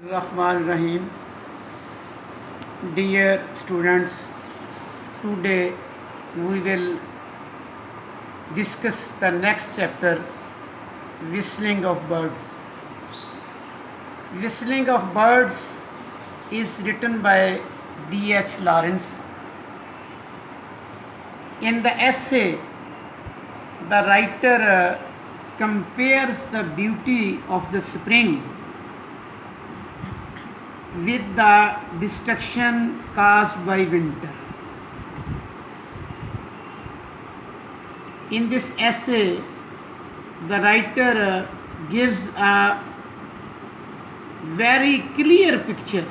Rahman Rahim. Dear students, today we will discuss the next chapter, Whistling of Birds. Whistling of Birds is written by D.H. Lawrence. In the essay, the writer compares the beauty of the spring with the destruction caused by winter. In this essay, the writer gives a very clear picture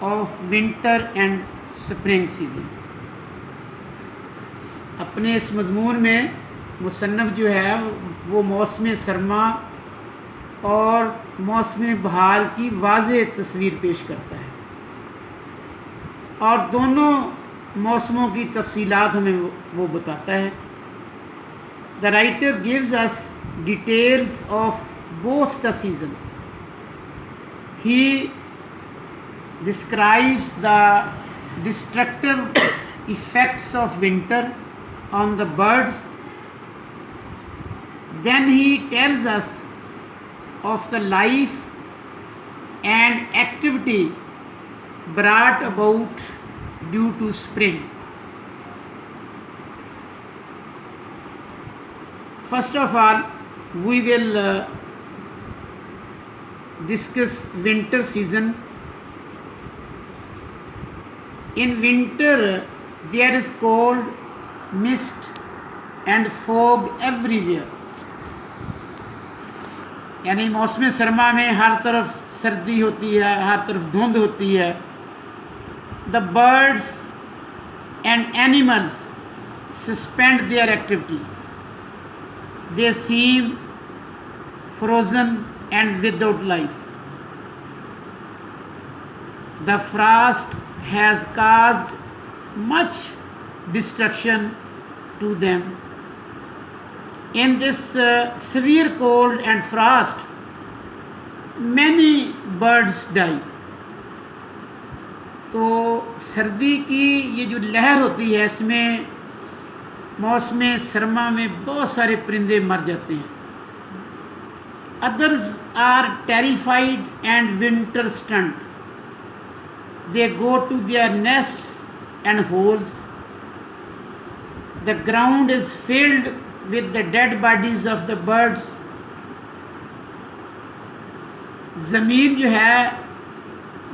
of winter and spring season. अपने इस मज़मून में मुसन्नफ़ जो है वो मौसम सरमा और मौसम बहार की वाज़े तस्वीर पेश करता है और दोनों मौसमों की तफसीलात हमें वो बताता है. The writer gives us details of both the seasons. He describes the destructive effects of winter on the birds. Then he tells us of the life and activity brought about due to spring. First of all, we will discuss winter season. In winter, there is cold, mist and fog everywhere. यानी मौसम सरमा में हर तरफ सर्दी होती है, हर तरफ धुंध होती है. The birds and animals suspend their activity. They seem frozen and without life. The frost has caused much destruction to them. In this severe cold and frost, many birds die. तो सर्दी की ये जो लहर होती है इसमें मौसम सरमा में बहुत सारे परिंदे मर जाते हैं. Others are terrified and winter stunned. They go to their nests and holes. The ground is filled with the dead bodies of the birds. ज़मीन जो है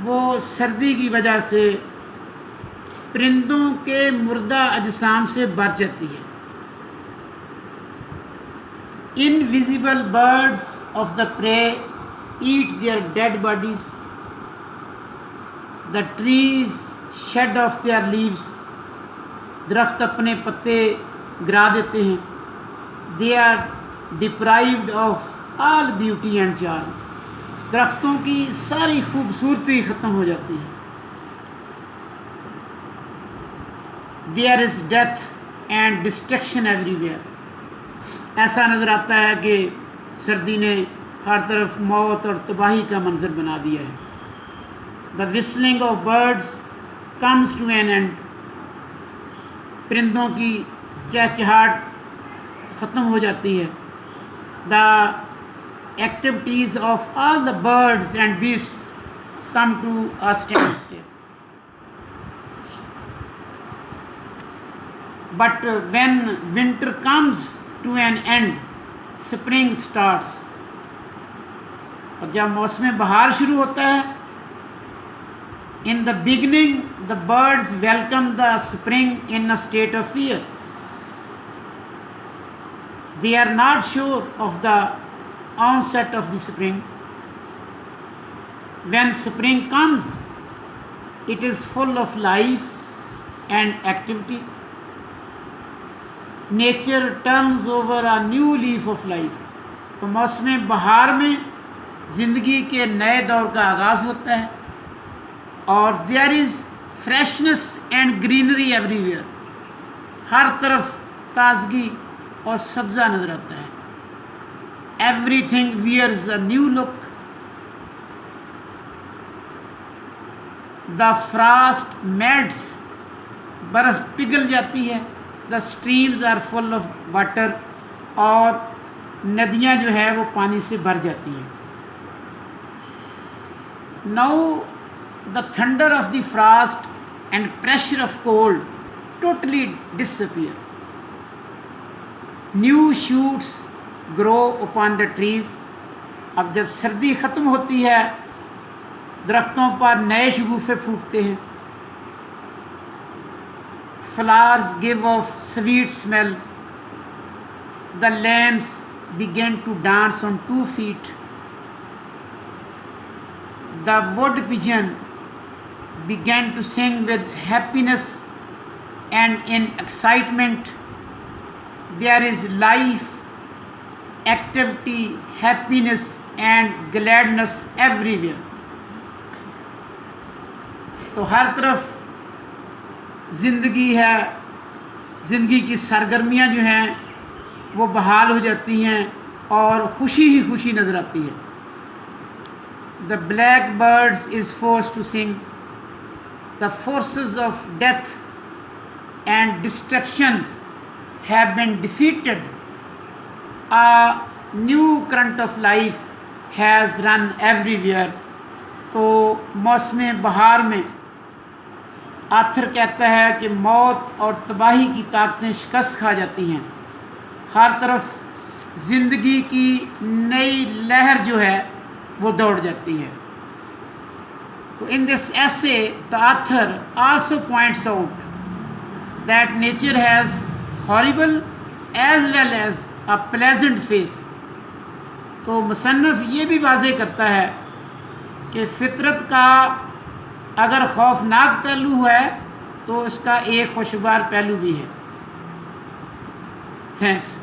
वो सर्दी की वजह से परिंदों के मुर्दा अजसाम से भर जाती है. Invisible birds of the prey eat their dead bodies. The trees shed off their leaves. दरख्त अपने पत्ते गिरा देते हैं. They are deprived of all beauty and charm. दरख्तों की सारी खूबसूरती ख़त्म हो जाती है. There is death and destruction everywhere. ऐसा नज़र आता है कि सर्दी ने हर तरफ मौत और तबाही का मंजर बना दिया है. The whistling of birds comes to an end. परिंदों की चहचहाट ख़त्म हो जाती है. The activities of all the birds and beasts come to a standstill. But when winter comes to an end, spring starts. और जब मौसम बहार शुरू होता है, in the beginning the birds welcome the spring in a state of fear. They are not sure of the onset of the spring. When spring comes, it is full of life and activity. Nature turns over a new leaf of life. तो मौसम बहार में ज़िंदगी के नए दौर का आगाज़ होता है और there is freshness and greenery everywhere. हर तरफ ताजगी और सब्ज़ा नज़र आता है. Everything wears a new look. The frost melts, बर्फ़ पिघल जाती है। The streams are full of water, और नदियाँ जो है वो पानी से भर जाती हैं। Now the thunder of the Frost and pressure of cold totally disappear. New shoots grow upon the trees. अब जब सर्दी ख़त्म होती है, दरख्तों पर नए शगुफ़े फूटते हैं। Flowers give off sweet smell. The lambs begin to dance on 2 feet. The wood pigeon began to sing with happiness and in excitement. There is life, activity, happiness and gladness everywhere. तो हर तरफ ज़िंदगी है, ज़िंदगी की सरगर्मियाँ जो हैं वो बहाल हो जाती हैं और खुशी ही खुशी नज़र आती है। The black birds is force to sing. The forces of death and destruction have been defeated. A new current of life has run everywhere. तो मौसम बहार में आथर कहता है कि मौत और तबाही की ताकतें शिकस्त खा जाती हैं। हर तरफ ज़िंदगी की नई लहर जो है वो दौड़ जाती है। तो in this essay the author also points out that nature has horrible as well as a pleasant face। तो मुसन्निफ़ ये भी वाज़ेह करता है कि फ़ितरत का अगर खौफनाक पहलू है तो उसका एक खुशगवार पहलू भी है। थैंक्स।